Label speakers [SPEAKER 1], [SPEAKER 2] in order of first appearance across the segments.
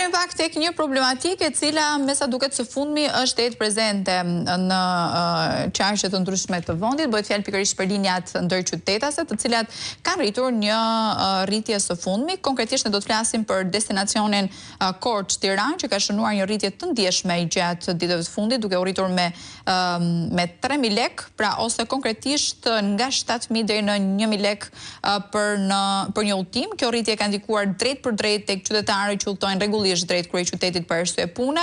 [SPEAKER 1] Kalim pak tek një problematikë e cila me sa duket së fundmi është prezente në qarqe të ndryshme të vendit, bëhet fjalë pikërisht për linjat ndërqytetase, të cilat kanë rritur një rritje së fundmi. Konkretisht ne do të flasim për destinacionin Korçë-Tiranë, që ka shënuar një rritje të ndjeshme gjatë ditëve të fundit, duke u rritur me 3.000 lek, pra ose konkretisht nga 7.000 deri në 1.000 lek për një udhtim. Kjo rritje ka ndikuar drejt për drejt tek qytetarët që udhtojnë rregullisht drejt kryeqytetit për arsye pune,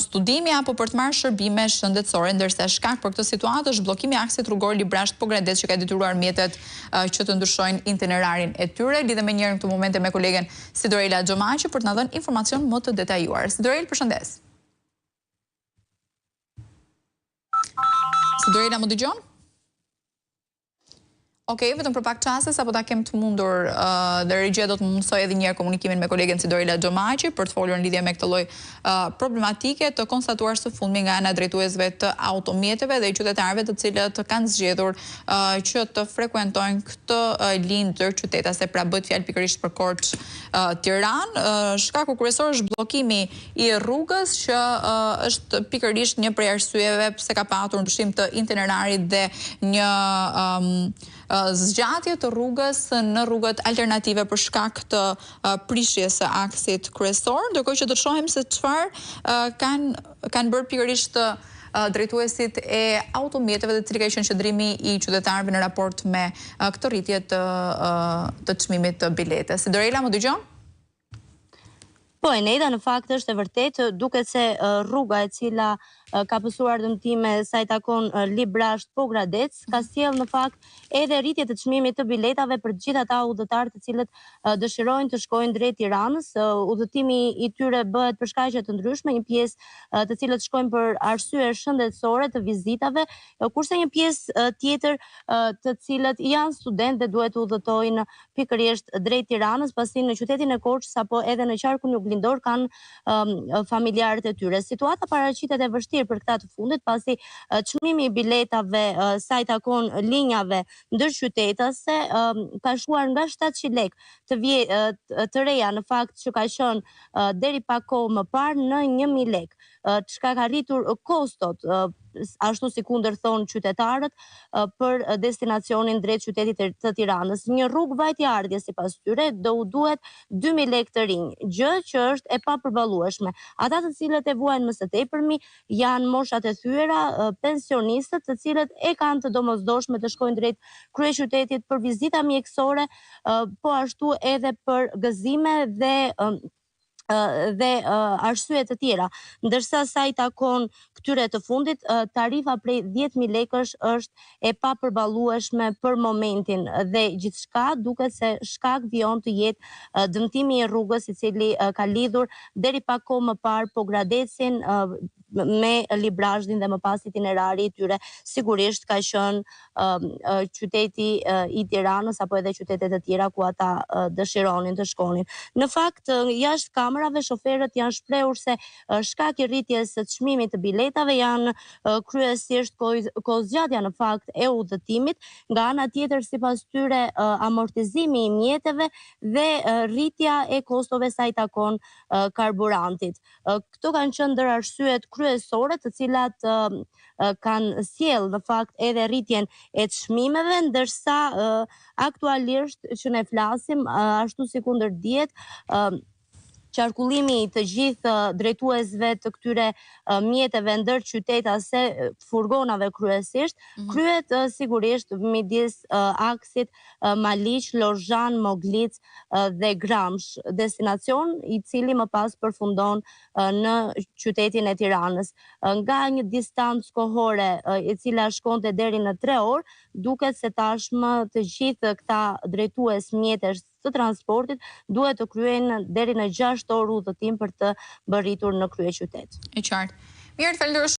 [SPEAKER 1] studimi apo për të marrë shërbime shëndetësore, ndërsa shkak për këtë situatë është bllokimi i aksit rrugor Librasht-Pogradec, që ka detyruar mjetet që të ndryshojnë itinerarin e tyre. Lidhem me njërin këtu momente me kolegen Sidorela Xhamaqi për të na dhënë informacion më të detajuar. Sidorela, përshëndes. Sidorela, më dëgjon? Okej, vetëm për pak çaste sapo ta kem të mundur dhe regjia do të mundsoj edhe një herë komunikimin me kolegen Sidorela Xhamaqi për të folur në lidhje me këtë lloj problematike të konstatuar së fundmi nga ana drejtuesve të automjeteve dhe qytetarëve të cilët kanë zgjedhur që të frekuentojnë këtë linjë ndërqytetase, pra bëhet fjalë pikërisht për Korçë-Tiranë. Shkaku kryesor është bllokimi i rrugës, që është pikërisht një prej arsyeve pse ka patur ndryshim të itinerarit dhe një zgjatje të rrugës në rrugët alternative për shkak të prishjes së aksit kryesor, ndërkohë që do të shohim se çfarë kanë bërë pikërisht drejtuesit e automjeteve, dhe cili ka qenë qëndrimi i qytetarëve në raport me këtë rritje të çmimit të biletës. Sidorela, më dëgjon?
[SPEAKER 2] Po, Eneda, në fakt është e vërtet, duket se rruga e cila ka pësuar dëmtime sa i takon Librasht-Pogradec, ka sjell në fakt edhe rritje të çmimit të biletave për të gjithë ata udhëtar të cilët dëshirojnë të shkojnë drejt Tiranës. Udhëtimi i tyre bëhet për shkaqe të ndryshme, një pjesë të cilët shkojnë për arsye shëndetësore të vizitave, kurse një pjesë tjetër të cilët janë studentë dhe duhet të udhëtojnë pikërisht drejt Tiranës, pasi në qytetin e Korçës apo edhe në qarkun juglindor kanë familjarët e tyre. Situata paraqitet e vështirë për këta të fundit, pasi çmimi i biletave sa i takon linjave ndërqytetase ka shkuar nga 700 lek të reja, në fakt që ka qenë deri pak kohë më parë në 1.000 lek, çka ka rritur kostot, ashtu si kundërthon qytetarët, për destinacionin drejt qytetit të Tiranës. Një rrugë vajtëardhje sipas tyre do u duhet 2.000 lek të rinj, gjë që është e papërballueshme. Ata të cilët e vuajnë më së tepërmi janë moshat e thyera, pensionistët, të cilët e kanë të domosdoshme të shkojnë drejt kryeqytetit për vizita mjekësore, po ashtu edhe për gëzime dhe arsye të tjera, ndërsa sa i takon këtyre të fundit, tarifa prej 10.000 lekësh është e papërballueshme për momentin, dhe gjithçka duket se shkak vijon të jetë dëmtimi i rrugës, i cili ka lidhur deri pak kohë më parë Pogradecin me Librashtin dhe më pas itinerari i tyre sigurisht ka qenë qyteti i Tiranës apo edhe qytetet e tjera ku ata dëshironin të shkonin. Në fakt, jashtë kamerave shoferët janë shprehur se shkak i rritjes së çmimit të biletave janë kryesisht kohëzgjatja në fakt e udhëtimit, nga ana tjetër sipas tyre amortizimi i mjeteve dhe rritja e kostove sa i takon karburantit. Këto kanë qenë ndër arsyet kryesore të cilat kanë sjell në fakt edhe rritjen e çmimeve, ndërsa aktualisht që ne flasim, ashtu si kundër dihet, qarkullimi të gjithë drejtuesve të këtyre mjeteve ndërqytetase, furgonave kryesisht, kryhet sigurisht midis aksit Maliq-Lozhan-Moglic dhe Gramsh, destinacion i cili më pas përfundon në qytetin e Tiranës. Nga një distancë kohore e cila shkonte deri në 3 orë, duket se tashmë të gjithë këta drejtues mjetesh të transportit duhet të kryejnë deri në 6 orë udhëtim për të bërritur në kryeqytet.
[SPEAKER 1] E qartë. Mirë, të falenderoj.